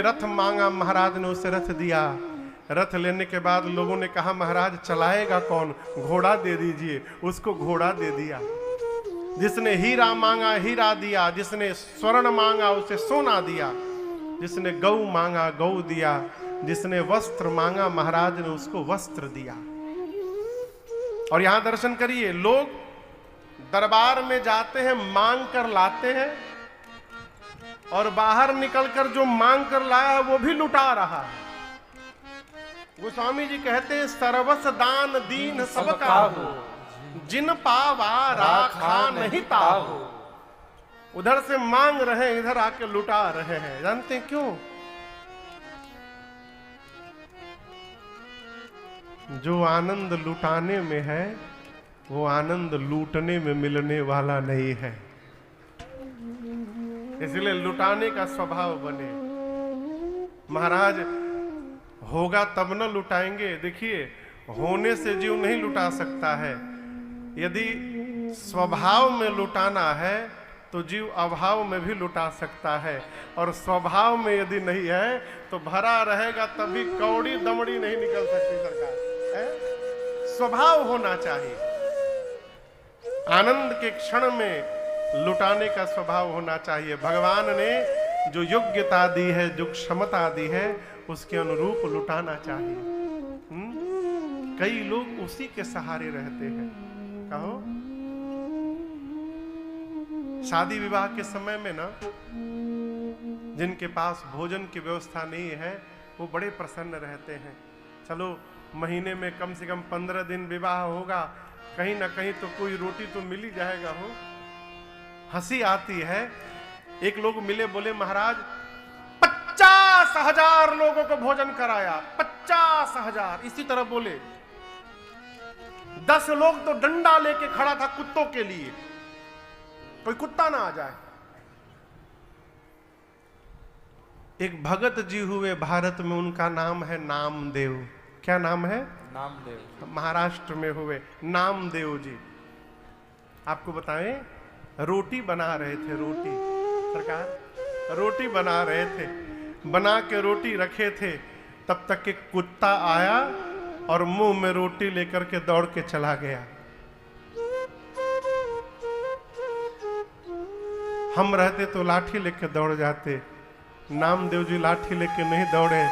रथ मांगा, महाराज ने उसे रथ दिया। रथ लेने के बाद लोगों ने कहा महाराज चलाएगा कौन, घोड़ा दे दीजिए। उसको घोड़ा दे दिया। जिसने हीरा मांगा हीरा दिया, जिसने स्वर्ण मांगा उसे सोना दिया, जिसने गौ मांगा गौ दिया, जिसने वस्त्र मांगा महाराज ने उसको वस्त्र दिया। और यहां दर्शन करिए, लोग दरबार में जाते हैं, मांग कर लाते हैं, और बाहर निकलकर जो मांग कर लाया है वो भी लुटा रहा है। गोस्वामी जी कहते हैं सर्वस दान दीन सबका हो, जिन पावा राखा नहीं ताहो। उधर से मांग रहे हैं, इधर आके लुटा रहे हैं। जानते हैं क्यों? जो आनंद लुटाने में है वो आनंद लूटने में मिलने वाला नहीं है। इसलिए लुटाने का स्वभाव बने। महाराज होगा तब न लुटाएंगे। देखिए, होने से जीव नहीं लुटा सकता है। यदि स्वभाव में लुटाना है तो जीव अभाव में भी लुटा सकता है, और स्वभाव में यदि नहीं है तो भरा रहेगा तभी कौड़ी दमड़ी नहीं निकल सकती सरकार है? स्वभाव होना चाहिए। आनंद के क्षण में लुटाने का स्वभाव होना चाहिए। भगवान ने जो योग्यता दी है, जो क्षमता दी है, उसके अनुरूप लुटाना चाहिए। कई लोग उसी के सहारे रहते हैं। कहो, शादी विवाह के समय में ना जिनके पास भोजन की व्यवस्था नहीं है वो बड़े प्रसन्न रहते हैं। चलो महीने में कम से कम 15 दिन विवाह होगा, कहीं ना कहीं तो कोई रोटी तो मिल ही जाएगा। हो हंसी आती है। एक लोग मिले, बोले महाराज 50,000 लोगों को भोजन कराया, 50,000। इसी तरह बोले 10 लोग तो डंडा लेके खड़ा था कुत्तों के लिए, कोई कुत्ता ना आ जाए। एक भगत जी हुए भारत में, उनका नाम है नामदेव। क्या नाम है? नामदेव। महाराष्ट्र में हुए नामदेव जी। आपको बताएं, रोटी बना रहे थे। रोटी सरकार रोटी बना रहे थे, बना के रोटी रखे थे, तब तक एक कुत्ता आया और मुंह में रोटी लेकर के दौड़ के चला गया। हम रहते तो लाठी लेके दौड़ जाते। नामदेव जी लाठी लेके नहीं दौड़े।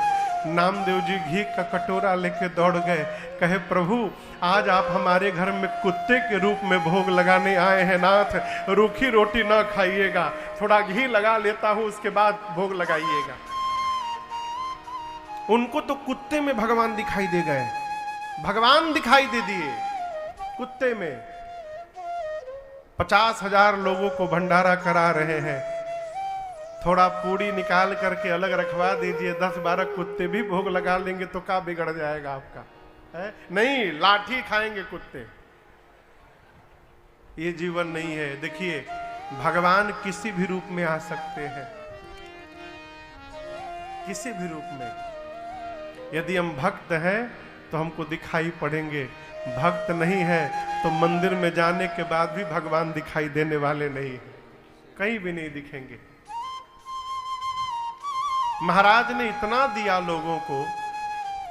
नामदेव जी घी का कटोरा लेके दौड़ गए। कहे प्रभु आज आप हमारे घर में कुत्ते के रूप में भोग लगाने आए हैं नाथ, रूखी रोटी ना खाइएगा, थोड़ा घी लगा लेता हूं, उसके बाद भोग लगाइएगा। उनको तो कुत्ते में भगवान दिखाई दे गए, भगवान दिखाई दे दिए कुत्ते में। 50,000 लोगों को भंडारा करा रहे हैं, थोड़ा पूड़ी निकाल करके अलग रखवा दीजिए, 10-12 कुत्ते भी भोग लगा लेंगे तो क्या बिगड़ जाएगा आपका है? नहीं, लाठी खाएंगे कुत्ते। ये जीवन नहीं है। देखिए, भगवान किसी भी रूप में आ सकते हैं, किसी भी रूप में। यदि हम भक्त हैं तो हमको दिखाई पड़ेंगे, भक्त नहीं है तो मंदिर में जाने के बाद भी भगवान दिखाई देने वाले नहीं है, कहीं भी नहीं दिखेंगे। महाराज ने इतना दिया लोगों को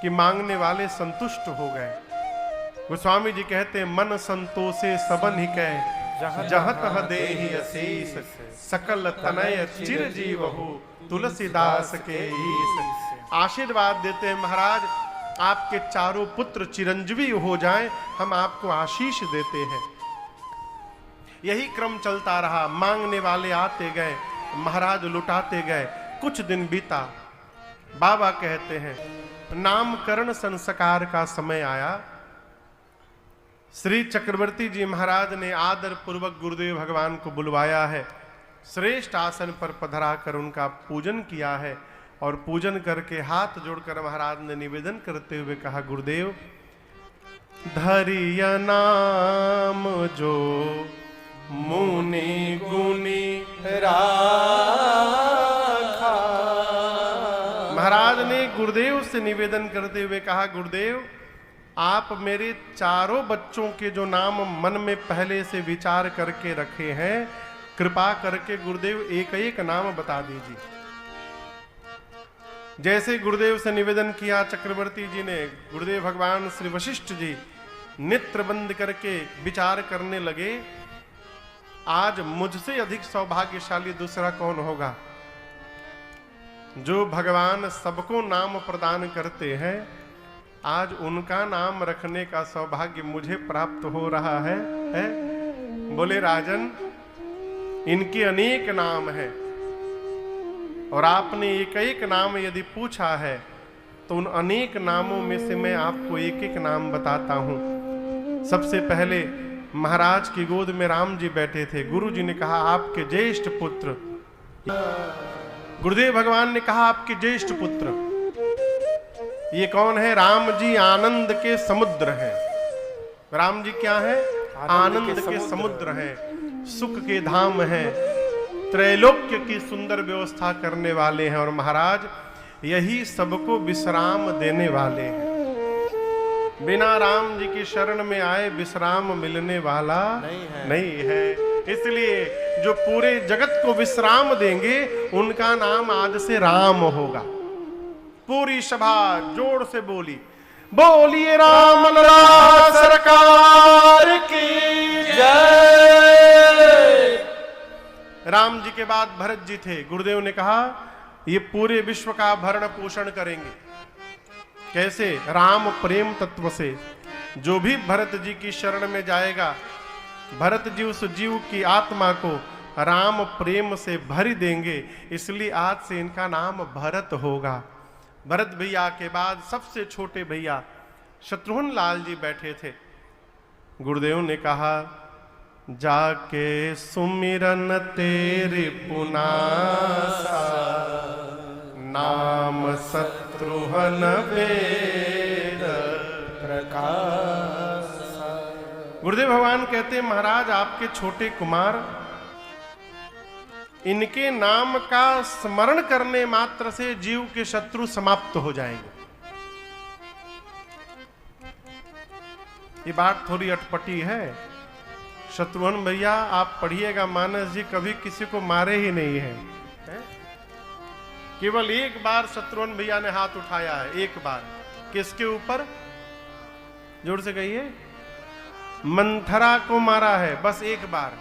कि मांगने वाले संतुष्ट हो गए। गोस्वामी जी कहते हैं मन संतोषे सबन ही कह, जहाँ तह देहि असीस, सकल तनय चिर जीवहु, तुलसीदास के ईस। आशीर्वाद देते हैं महाराज, आपके चारों पुत्र चिरंजीवी हो जाएं, हम आपको आशीष देते हैं। यही क्रम चलता रहा, मांगने वाले आते गए, महाराज लुटाते गए। कुछ दिन बीता, बाबा कहते हैं नामकरण संस्कार का समय आया। श्री चक्रवर्ती जी महाराज ने आदर पूर्वक गुरुदेव भगवान को बुलवाया है, श्रेष्ठ आसन पर पधरा कर उनका पूजन किया है, और पूजन करके हाथ जोड़कर महाराज ने निवेदन करते हुए कहा, गुरुदेव धरिया नाम जो मुनि गुनी राखा। महाराज ने गुरुदेव से निवेदन करते हुए कहा, गुरुदेव आप मेरे चारों बच्चों के जो नाम मन में पहले से विचार करके रखे हैं, कृपा करके गुरुदेव एक एक नाम बता दीजिए। जैसे गुरुदेव से निवेदन किया चक्रवर्ती जी ने, गुरुदेव भगवान श्री वशिष्ठ जी नेत्र बंद करके विचार करने लगे, आज मुझसे अधिक सौभाग्यशाली दूसरा कौन होगा। जो भगवान सबको नाम प्रदान करते हैं, आज उनका नाम रखने का सौभाग्य मुझे प्राप्त हो रहा है? बोले राजन, इनके अनेक नाम हैं और आपने एक एक नाम यदि पूछा है तो उन अनेक नामों में से मैं आपको एक एक नाम बताता हूं। सबसे पहले महाराज की गोद में राम जी बैठे थे। गुरु जी ने कहा आपके ज्येष्ठ पुत्र, गुरुदेव भगवान ने कहा आपके ज्येष्ठ पुत्र। ये कौन है? राम जी आनंद के समुद्र हैं। राम जी क्या है? आनंद के समुद्र हैं, सुख के धाम हैं, त्रैलोक्य की सुंदर व्यवस्था करने वाले हैं। और महाराज यही सबको विश्राम देने वाले हैं। बिना राम जी की शरण में आए विश्राम मिलने वाला नहीं है। इसलिए जो पूरे जगत को विश्राम देंगे उनका नाम आज से राम होगा। पूरी सभा जोर से बोली, बोलिए राम लला सरकार की जय। राम जी के बाद भरत जी थे। गुरुदेव ने कहा ये पूरे विश्व का भरण पोषण करेंगे। कैसे? राम प्रेम तत्व से। जो भी भरत जी की शरण में जाएगा, भरत जी उस जीव की आत्मा को राम प्रेम से भर देंगे। इसलिए आज से इनका नाम भरत होगा। भरत भैया के बाद सबसे छोटे भैया शत्रुघ्न लाल जी बैठे थे। गुरुदेव ने कहा जाके सुमिरन तेरे पुनासा, नाम शत्रुघ्न वेद प्रकाश। गुरुदेव भगवान कहते हैं महाराज आपके छोटे कुमार, इनके नाम का स्मरण करने मात्र से जीव के शत्रु समाप्त हो जाएंगे। ये बात थोड़ी अटपटी है। शत्रुघ्न भैया आप पढ़िएगा, मानस जी कभी किसी को मारे ही नहीं है। केवल एक बार शत्रुघ्न भैया ने हाथ उठाया है, एक बार। किसके ऊपर? जोर से कहिए। मंथरा को मारा है, बस एक बार।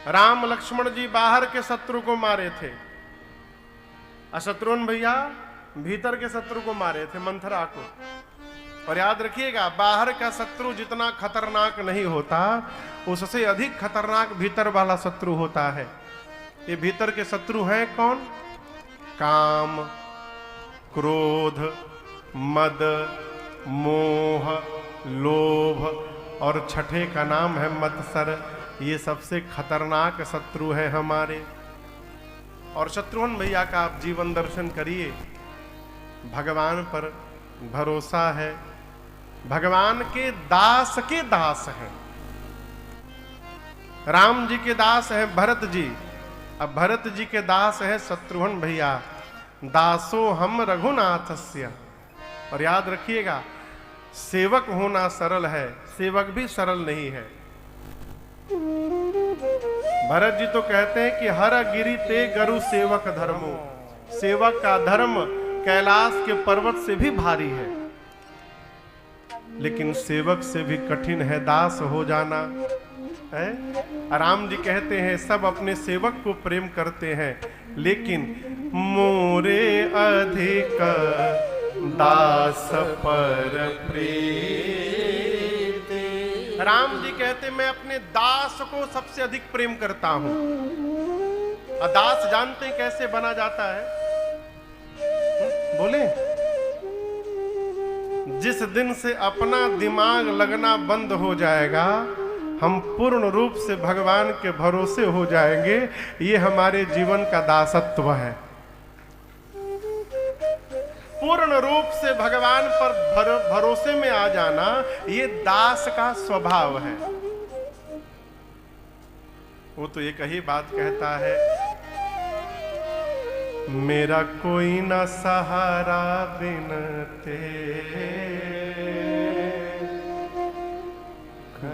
राम लक्ष्मण जी बाहर के शत्रु को मारे थे, शत्रुघ्न भैया भीतर के शत्रु को मारे थे, मंथरा को। और याद रखिएगा, बाहर का शत्रु जितना खतरनाक नहीं होता, उससे अधिक खतरनाक भीतर वाला शत्रु होता है। ये भीतर के शत्रु हैं कौन? काम, क्रोध, मद, मोह, लोभ और छठे का नाम है मत्सर। ये सबसे खतरनाक शत्रु है हमारे। और शत्रुघ्न भैया का आप जीवन दर्शन करिए। भगवान पर भरोसा है, भगवान के दास हैं। राम जी के दास हैं भरत जी, अब भरत जी के दास है शत्रुघ्न भैया। दासो हम रघुनाथस्य। और याद रखिएगा, सेवक होना सरल है, सेवक भी सरल नहीं है। भरत जी तो कहते हैं कि हर गिरि ते गरु सेवक धर्मो। सेवक का धर्म कैलाश के पर्वत से भी भारी है, लेकिन सेवक से भी कठिन है दास हो जाना है। राम जी कहते हैं सब अपने सेवक को प्रेम करते हैं, लेकिन मोरे अधिक दास पर प्रीति। राम जी कहते मैं अपने दास को सबसे अधिक प्रेम करता हूं। दास जानते हैं कैसे बना जाता है? बोले, जिस दिन से अपना दिमाग लगना बंद हो जाएगा, हम पूर्ण रूप से भगवान के भरोसे हो जाएंगे। ये हमारे जीवन का दासत्व है। पूर्ण रूप से भगवान पर भरोसे में आ जाना, ये दास का स्वभाव है। वो तो एक ही बात कहता है, मेरा कोई ना सहारा बिन तेरे,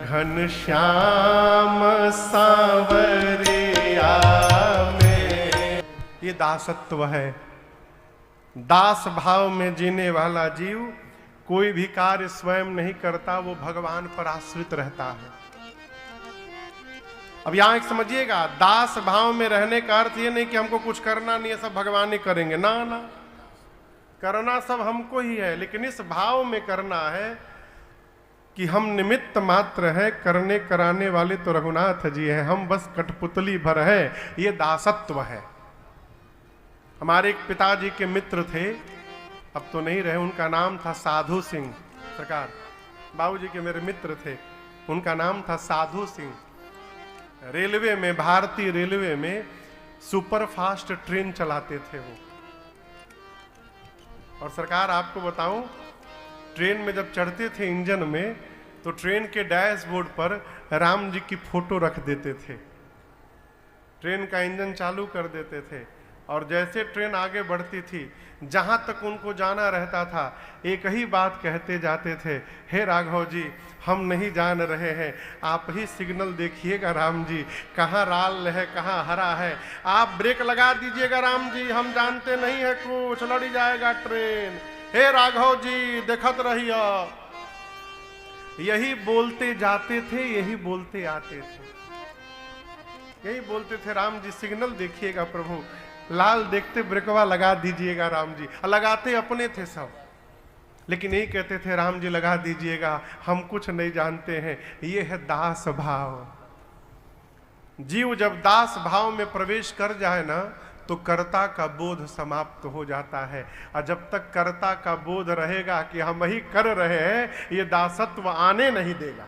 घनश्याम सांवरिया में। ये दासत्व है। दास भाव में जीने वाला जीव कोई भी कार्य स्वयं नहीं करता, वो भगवान पर आश्रित रहता है। अब यहां एक समझिएगा, दास भाव में रहने का अर्थ ये नहीं कि हमको कुछ करना नहीं है, सब भगवान ही करेंगे। ना ना, करना सब हमको ही है, लेकिन इस भाव में करना है कि हम निमित्त मात्र है, करने कराने वाले तो रघुनाथ जी हैं, हम बस कठपुतली भर है। ये दासत्व है। हमारे एक पिताजी के मित्र थे, अब तो नहीं रहे, उनका नाम था साधु सिंह। सरकार बाबूजी के मेरे मित्र थे, उनका नाम था साधु सिंह। रेलवे में, भारतीय रेलवे में सुपर फास्ट ट्रेन चलाते थे वो। और सरकार आपको बताऊं, ट्रेन में जब चढ़ते थे इंजन में, तो ट्रेन के डैशबोर्ड पर राम जी की फोटो रख देते थे। ट्रेन का इंजन चालू कर देते थे, और जैसे ट्रेन आगे बढ़ती थी, जहां तक उनको जाना रहता था, एक ही बात कहते जाते थे, हे राघव जी, हम नहीं जान रहे हैं, आप ही सिग्नल देखिएगा राम जी, कहाँ लाल है कहाँ हरा है, आप ब्रेक लगा दीजिएगा राम जी, हम जानते नहीं है कुछ, लड़ जाएगा ट्रेन, हे राघव जी देखत रहिए। यही बोलते जाते थे, यही बोलते आते थे, यही बोलते थे, राम जी सिग्नल देखिएगा प्रभु, लाल देखते ब्रेकवा लगा दीजिएगा राम जी। लगाते अपने थे सब, लेकिन यही कहते थे, राम जी लगा दीजिएगा, हम कुछ नहीं जानते हैं। ये है दास भाव। जीव जब दास भाव में प्रवेश कर जाए ना, तो कर्ता का बोध समाप्त हो जाता है। और जब तक कर्ता का बोध रहेगा कि हम ही कर रहे हैं, ये दासत्व आने नहीं देगा।